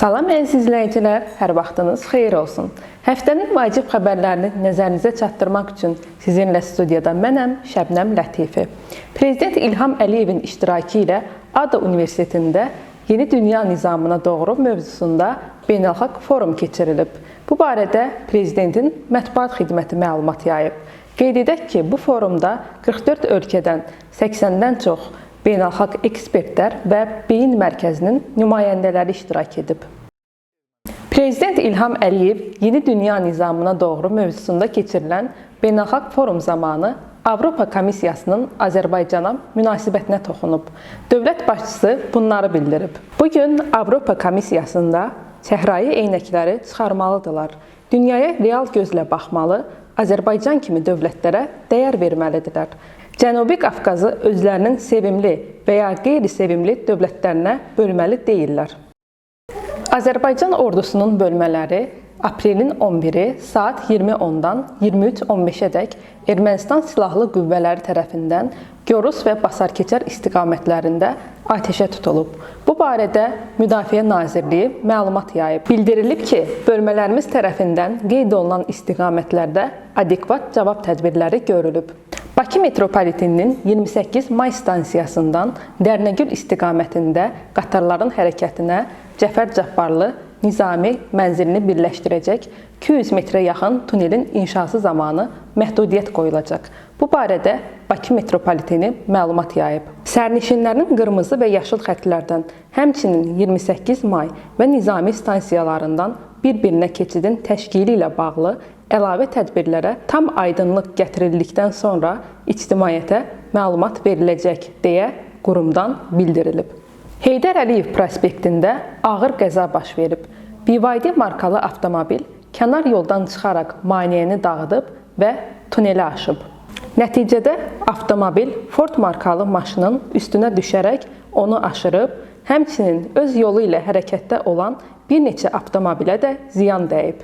Salam əziz izləyicilər, hər vaxtınız xeyir olsun. Həftənin vacib xəbərlərini nəzərinizə çatdırmaq üçün sizinlə studiyada mənəm Şəbnəm Lətifi. Prezident İlham Əliyevin iştirakı ilə ADA Universitetində Yeni Dünya Nizamına doğru mövzusunda beynəlxalq forum keçirilib. Bu barədə Prezidentin mətbuat xidməti məlumat yayıb. Qeyd edək ki, bu forumda 44 ölkədən 80-dən çox beynəlxalq ekspertlər və beyin mərkəzinin nümayəndələri iştirak edib. Prezident İlham Əliyev Yeni Dünya Nizamına doğru mövzusunda keçirilən beynəlxalq forum zamanı Avropa Komissiyasının Azərbaycana münasibətinə toxunub. Dövlət başçısı bunları bildirib. Bugün Avropa Komissiyasında çəhrayı eynəkləri çıxarmalıdırlar. Dünyaya real gözlə baxmalı, Azərbaycan kimi dövlətlərə dəyər verməlidirlər. Cənubi Qafqazı özlərinin sevimli və ya qeyri-sevimli dövlətlərinə bölməli deyirlər. Azərbaycan ordusunun bölmələri aprelin 11-i saat 20:10-dan 23:15-ədək Ermənistan Silahlı Qüvvələri tərəfindən Gorus və Basarkeçər istiqamətlərində atəşə tutulub. Bu barədə Müdafiə Nazirliyi məlumat yayıb. Bildirilib ki, bölmələrimiz tərəfindən qeyd olunan istiqamətlərdə adekvat cavab tədbirləri görülüb. Bakı metropoliteninin 28 may stansiyasından Dərnəgül istiqamətində qatarların hərəkətinə Cəfər Cabbarlı Nizami mənzilini birləşdirəcək 200 metrə yaxın tunelin inşası zamanı məhdudiyyət qoyulacaq. Bu barədə Bakı metropoliteni məlumat yayıb. Sərnişinlərin qırmızı və yaşıl xəttlərdən, həmçinin 28 may və Nizami stansiyalarından bir-birinə keçidin təşkili ilə bağlı əlavə tədbirlərə tam aydınlıq gətirildikdən sonra ictimaiyyətə məlumat veriləcək deyə qurumdan bildirilib. Heydər Əliyev prospektində ağır qəza baş verib. BYD markalı avtomobil kənar yoldan çıxaraq maneəni dağıdıb və tuneli aşıb. Nəticədə avtomobil Ford markalı maşının üstünə düşərək onu aşırıb, həmçinin öz yolu ilə hərəkətdə olan bir neçə avtomobilə də ziyan dəyib.